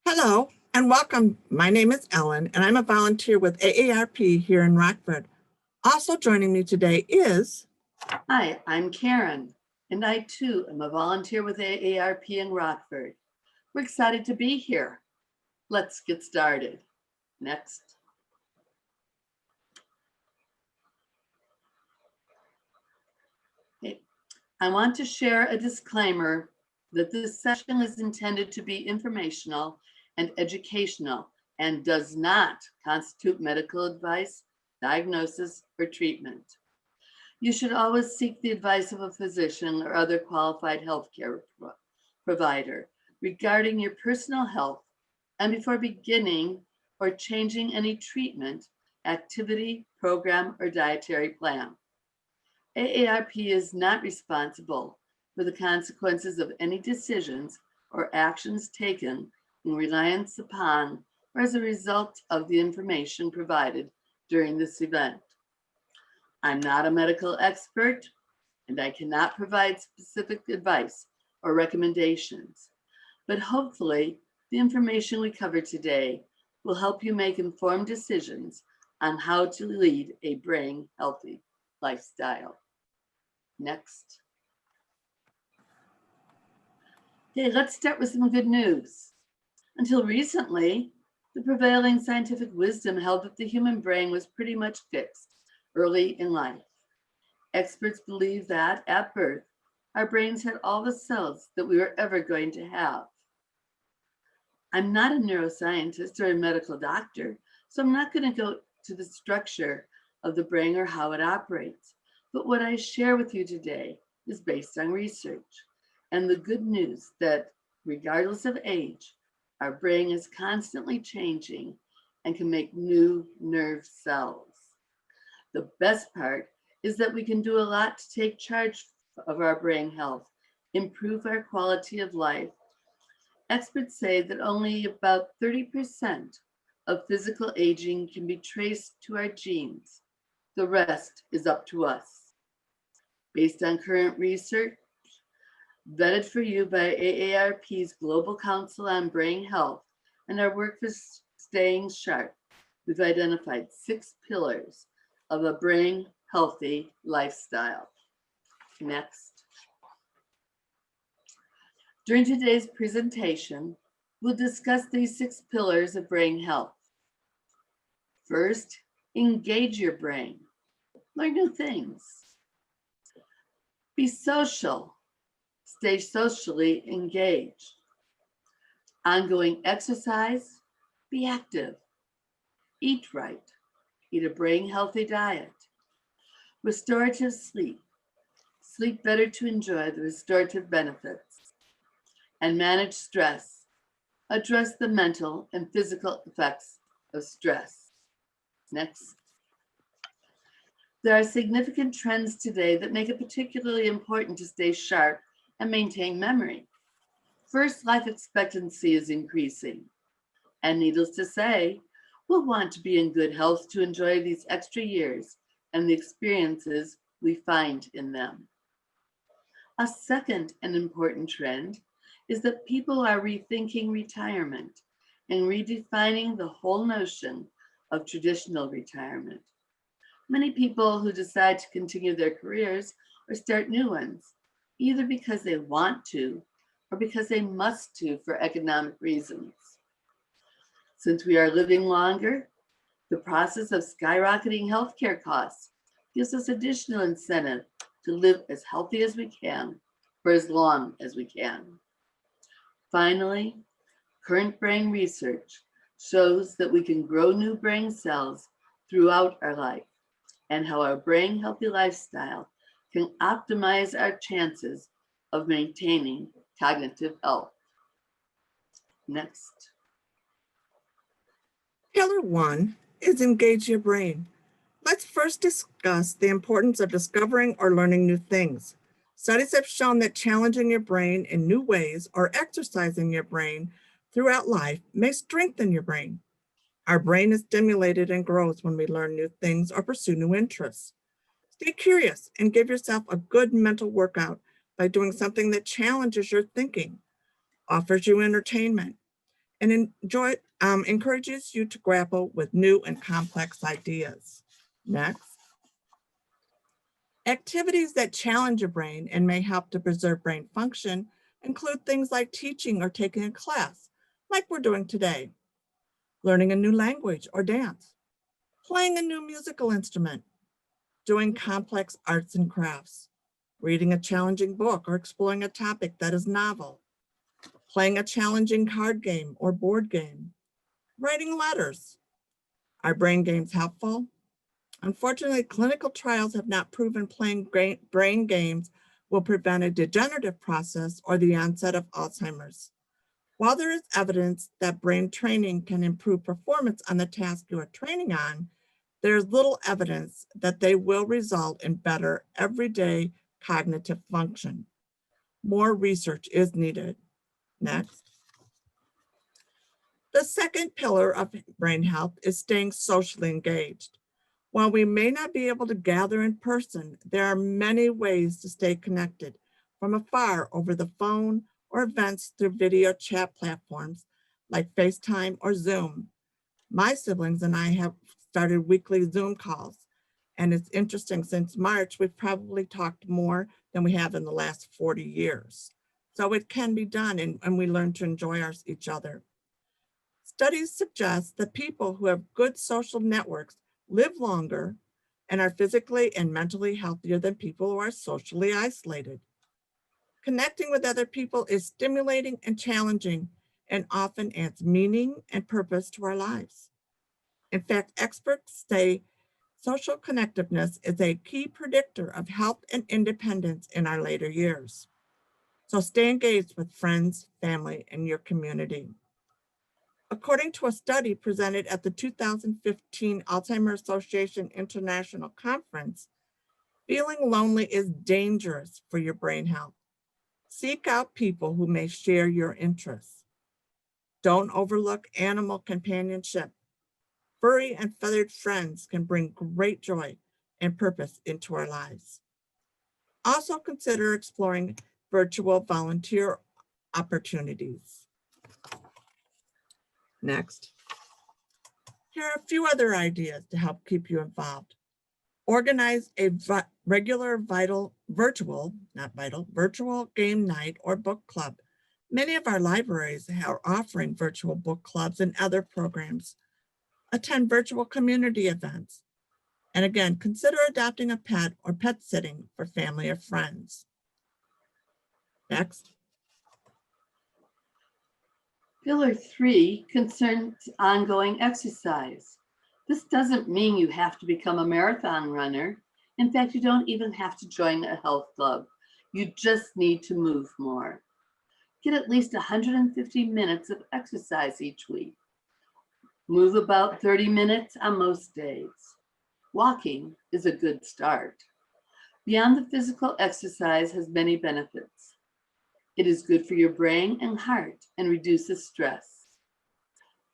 Hello and welcome. My name is Ellen and I'm a volunteer with AARP here in Rockford. Also joining me today is... Hi, I'm Karen, and I too am a volunteer with AARP in Rockford. We're excited to be here. Let's get started. Next. Okay. I want to share a disclaimer that this session is intended to be informational and educational and does not constitute medical advice, diagnosis, or treatment. You should always seek the advice of a physician or other qualified healthcare provider regarding your personal health and before beginning or changing any treatment, activity, program, or dietary plan. AARP is not responsible for the consequences of any decisions or actions taken in reliance upon or as a result of the information provided during this event. I'm not a medical expert, and I cannot provide specific advice or recommendations, but hopefully the information we cover today will help you make informed decisions on how to lead a brain healthy lifestyle. Next. Okay, let's start with some good news. Until recently, the prevailing scientific wisdom held that the human brain was pretty much fixed early in life. Experts believe that at birth, our brains had all the cells that we were ever going to have. I'm not a neuroscientist or a medical doctor, so I'm not going to go to the structure of the brain or how it operates. But what I share with you today is based on research and the good news that regardless of age, our brain is constantly changing and can make new nerve cells. The best part is that we can do a lot to take charge of our brain health, improve our quality of life. Experts say that only about 30% of physical aging can be traced to our genes. The rest is up to us. Based on current research, vetted for you by AARP's Global Council on Brain Health and our work for staying sharp, we've identified 6 pillars of a brain healthy lifestyle. Next. During today's presentation, we'll discuss these 6 pillars of brain health. First, engage your brain. Learn new things. Be social. Stay socially engaged. Ongoing exercise. Be active. Eat right. Eat a brain healthy diet. Restorative sleep. Sleep better to enjoy the restorative benefits. And manage stress. Address the mental and physical effects of stress. Next. There are significant trends today that make it particularly important to stay sharp and maintain memory. First, life expectancy is increasing. And needless to say, we'll want to be in good health to enjoy these extra years and the experiences we find in them. A second and important trend is that people are rethinking retirement and redefining the whole notion of traditional retirement. Many people who decide to continue their careers or start new ones, either because they want to or because they must to for economic reasons. Since we are living longer, the process of skyrocketing healthcare costs gives us additional incentive to live as healthy as we can for as long as we can. Finally, current brain research shows that we can grow new brain cells throughout our life and how our brain healthy lifestyle can optimize our chances of maintaining cognitive health. Next. Pillar 1 is engage your brain. Let's first discuss the importance of discovering or learning new things. Studies have shown that challenging your brain in new ways or exercising your brain throughout life may strengthen your brain. Our brain is stimulated and grows when we learn new things or pursue new interests. Stay curious and give yourself a good mental workout by doing something that challenges your thinking, offers you entertainment, and encourages you to grapple with new and complex ideas. Next, activities that challenge your brain and may help to preserve brain function include things like teaching or taking a class, like we're doing today, learning a new language or dance, playing a new musical instrument, doing complex arts and crafts, reading a challenging book or exploring a topic that is novel, playing a challenging card game or board game, writing letters. Are brain games helpful? Unfortunately, clinical trials have not proven playing brain games will prevent a degenerative process or the onset of Alzheimer's. While there is evidence that brain training can improve performance on the task you are training on, there is little evidence that they will result in better everyday cognitive function. More research is needed. Next. The second pillar of brain health is staying socially engaged. While we may not be able to gather in person, there are many ways to stay connected from afar over the phone or events through video chat platforms like FaceTime or Zoom. My siblings and I have started weekly Zoom calls, and it's interesting, since March, we've probably talked more than we have in the last 40 years. So it can be done, and we learn to enjoy each other. Studies suggest that people who have good social networks live longer and are physically and mentally healthier than people who are socially isolated. Connecting with other people is stimulating and challenging and often adds meaning and purpose to our lives. In fact, experts say social connectiveness is a key predictor of health and independence in our later years. So stay engaged with friends, family, and your community. According to a study presented at the 2015 Alzheimer's Association International Conference, feeling lonely is dangerous for your brain health. Seek out people who may share your interests. Don't overlook animal companionship. Furry and feathered friends can bring great joy and purpose into our lives. Also consider exploring virtual volunteer opportunities. Next. Here are a few other ideas to help keep you involved. Organize a regular virtual game night or book club. Many of our libraries are offering virtual book clubs and other programs. Attend virtual community events. And again, consider adopting a pet or pet sitting for family or friends. Next. Pillar 3 concerns ongoing exercise. This doesn't mean you have to become a marathon runner. In fact, you don't even have to join a health club. You just need to move more. Get at least 150 minutes of exercise each week. Move about 30 minutes on most days. Walking is a good start. Beyond the physical, exercise has many benefits. It is good for your brain and heart and reduces stress.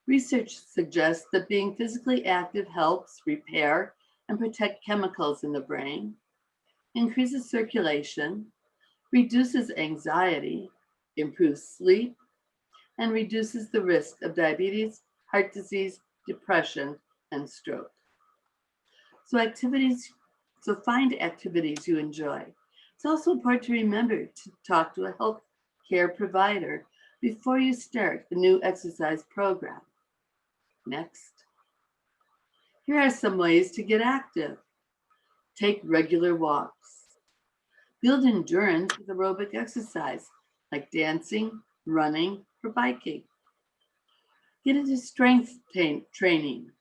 Research suggests that being physically active helps repair and protect chemicals in the brain, increases circulation, reduces anxiety, improves sleep, and reduces the risk of diabetes, heart disease, depression, and stroke. So find activities you enjoy. It's also important to remember to talk to a health care provider before you start a new exercise program. Next. Here are some ways to get active. Take regular walks. Build endurance with aerobic exercise like dancing, running, or biking. Get into strength training.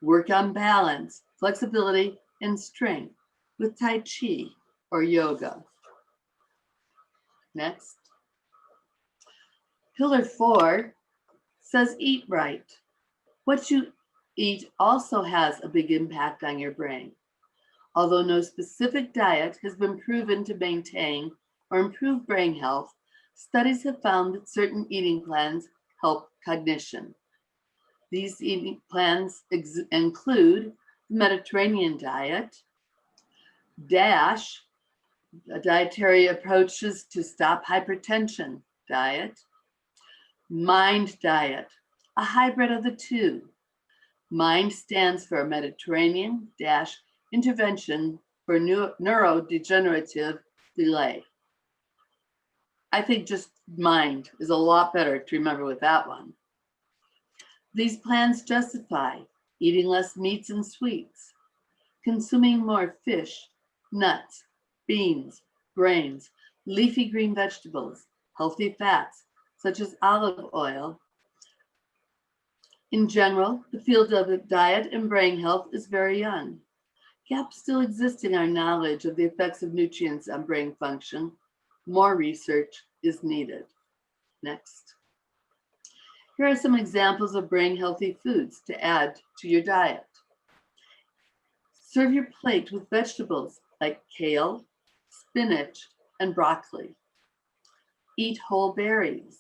Work on balance, flexibility, and strength with Tai Chi or yoga. Next. Pillar 4 says eat right. What you eat also has a big impact on your brain. Although no specific diet has been proven to maintain or improve brain health, studies have found that certain eating plans help cognition. These eating plans include the Mediterranean diet, DASH, a dietary approaches to stop hypertension diet, Mind diet, a hybrid of the two. MIND stands for Mediterranean - Intervention for Neurodegenerative Delay. I think just MIND is a lot better to remember with that one. These plans justify eating less meats and sweets, consuming more fish, nuts, beans, grains, leafy green vegetables, healthy fats such as olive oil. In general, the field of diet and brain health is very young. Gaps still exist in our knowledge of the effects of nutrients on brain function. More research is needed. Next. Here are some examples of brain healthy foods to add to your diet. Serve your plate with vegetables like kale, spinach, and broccoli. Eat whole berries.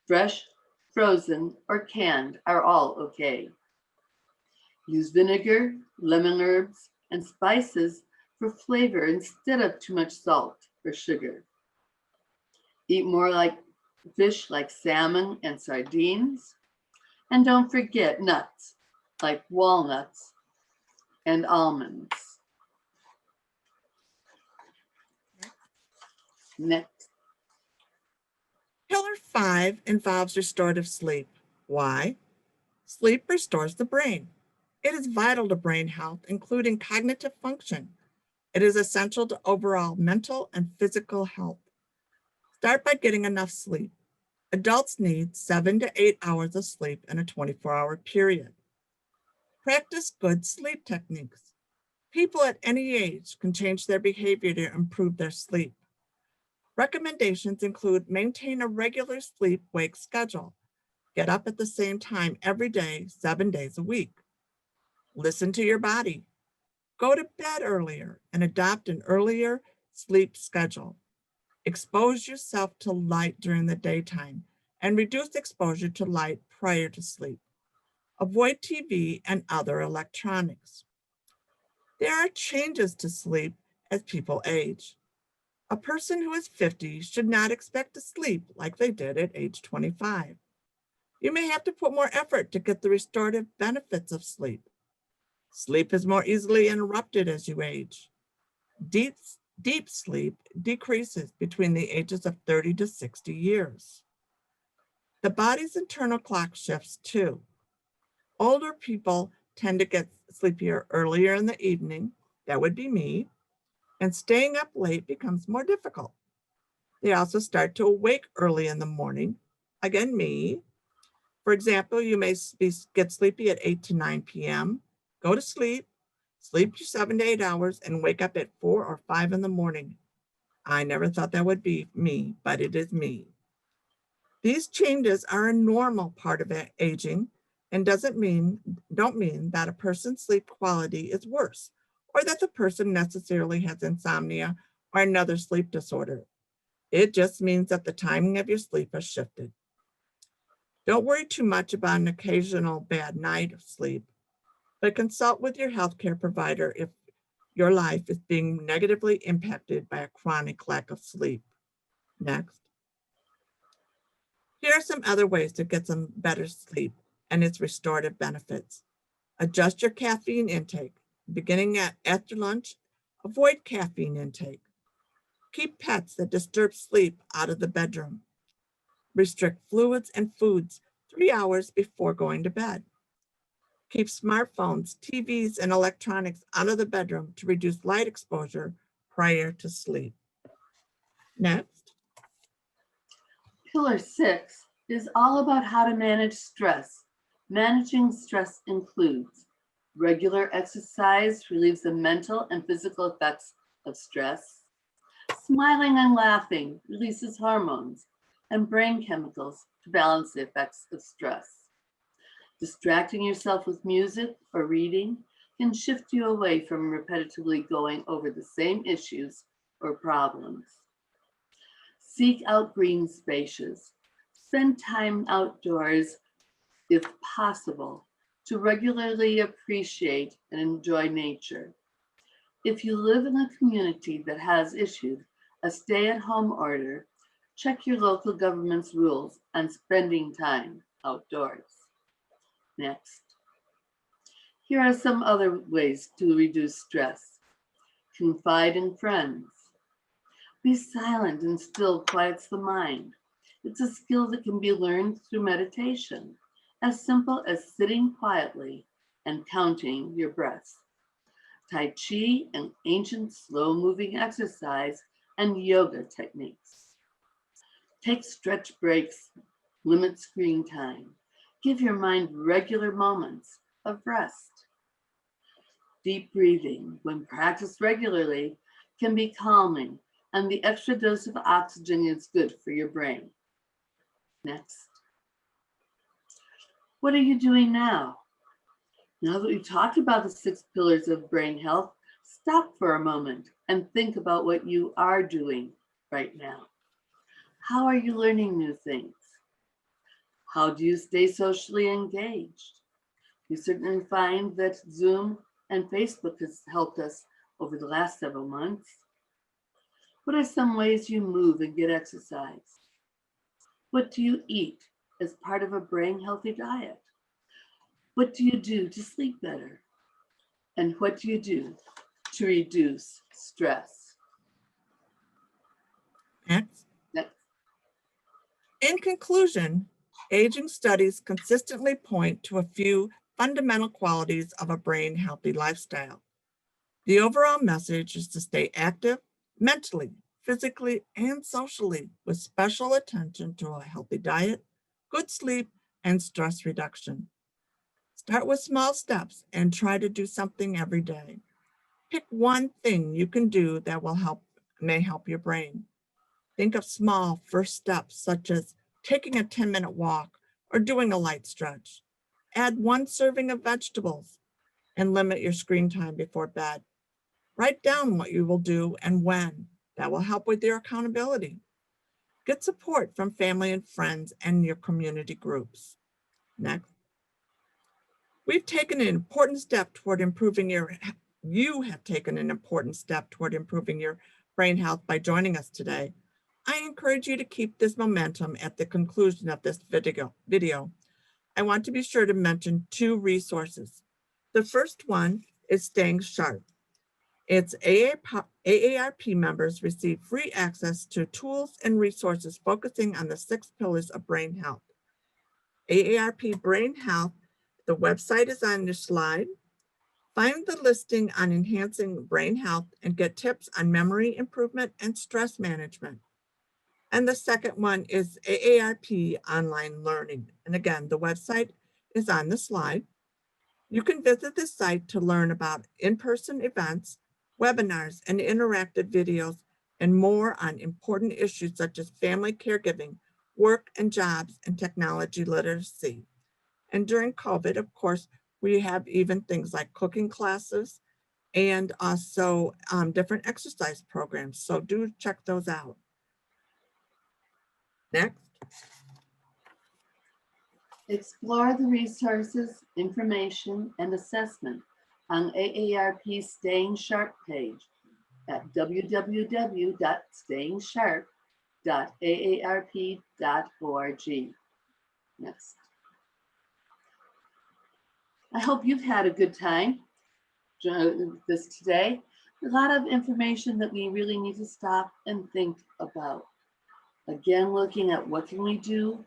Fresh, frozen, or canned are all okay. Use vinegar, lemon herbs, and spices for flavor instead of too much salt or sugar. Eat more like fish like salmon and sardines. And don't forget nuts like walnuts and almonds. Next. Pillar 5 involves restorative sleep. Why? Sleep restores the brain. It is vital to brain health, including cognitive function. It is essential to overall mental and physical health. Start by getting enough sleep. Adults need 7 to 8 hours of sleep in a 24-hour period. Practice good sleep techniques. People at any age can change their behavior to improve their sleep. Recommendations include maintain a regular sleep-wake schedule. Get up at the same time every day, 7 days a week. Listen to your body. Go to bed earlier and adopt an earlier sleep schedule. Expose yourself to light during the daytime and reduce exposure to light prior to sleep. Avoid TV and other electronics. There are changes to sleep as people age. A person who is 50 should not expect to sleep like they did at age 25. You may have to put more effort to get the restorative benefits of sleep. Sleep is more easily interrupted as you age. Deep sleep decreases between the ages of 30 to 60 years. The body's internal clock shifts too. Older people tend to get sleepier earlier in the evening, that would be me, and staying up late becomes more difficult. They also start to awake early in the morning, again me. For example, you may get sleepy at 8 to 9 p.m., go to sleep, sleep your 7 to 8 hours, and wake up at 4 or 5 in the morning. I never thought that would be me, but it is me. These changes are a normal part of aging and don't mean that a person's sleep quality is worse or that the person necessarily has insomnia or another sleep disorder. It just means that the timing of your sleep has shifted. Don't worry too much about an occasional bad night of sleep, but consult with your healthcare provider if your life is being negatively impacted by a chronic lack of sleep. Next. Here are some other ways to get some better sleep and its restorative benefits. Adjust your caffeine intake. Beginning after lunch, avoid caffeine intake. Keep pets that disturb sleep out of the bedroom. Restrict fluids and foods 3 hours before going to bed. Keep smartphones, TVs, and electronics out of the bedroom to reduce light exposure prior to sleep. Next. Pillar 6 is all about how to manage stress. Managing stress includes regular exercise relieves the mental and physical effects of stress. Smiling and laughing releases hormones and brain chemicals to balance the effects of stress. Distracting yourself with music or reading can shift you away from repetitively going over the same issues or problems. Seek out green spaces. Spend time outdoors if possible to regularly appreciate and enjoy nature. If you live in a community that has issued a stay-at-home order, Check your local government's rules on spending time outdoors. Next. Here are some other ways to reduce stress. Confide in friends. Be silent and still quiets the mind. It's a skill that can be learned through meditation, as simple as sitting quietly and counting your breaths. Tai Chi and ancient slow-moving exercise and yoga techniques. Take stretch breaks, limit screen time. Give your mind regular moments of rest. Deep breathing, when practiced regularly, can be calming, and the extra dose of oxygen is good for your brain. Next. What are you doing now? Now that we've talked about the 6 pillars of brain health, stop for a moment and think about what you are doing right now. How are you learning new things? How do you stay socially engaged? We certainly find that Zoom and Facebook has helped us over the last several months. What are some ways you move and get exercise? What do you eat as part of a brain healthy diet? What do you do to sleep better? And what do you do to reduce stress? Next. Next. In conclusion, aging studies consistently point to a few fundamental qualities of a brain healthy lifestyle. The overall message is to stay active mentally, physically, and socially, with special attention to a healthy diet, good sleep, and stress reduction. Start with small steps and try to do something every day. Pick one thing you can do that may help your brain. Think of small first steps, such as taking a 10-minute walk or doing a light stretch. Add 1 serving of vegetables and limit your screen time before bed. Write down what you will do and when. That will help with your accountability. Get support from family and friends and your community groups. Next. You have taken an important step toward improving your brain health by joining us today. I encourage you to keep this momentum at the conclusion of this video. I want to be sure to mention 2 resources. The first one is Staying Sharp. Its AARP members receive free access to tools and resources focusing on the 6 pillars of brain health. AARP Brain Health, the website is on your slide. Find the listing on enhancing brain health and get tips on memory improvement and stress management. And the second one is AARP Online Learning. And again, the website is on the slide. You can visit this site to learn about in-person events, webinars, and interactive videos, and more on important issues such as family caregiving, work and jobs, and technology literacy. And during COVID, of course, we have even things like cooking classes and also different exercise programs. So do check those out. Next. Explore the resources, information, and assessment on AARP's Staying Sharp page at www.stayingsharp.aarp.org. Next. I hope you've had a good time this today. A lot of information that we really need to stop and think about. Again, looking at what can we do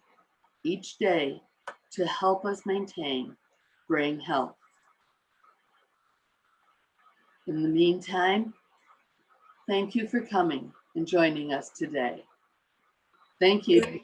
each day to help us maintain brain health. In the meantime, thank you for coming and joining us today. Thank you.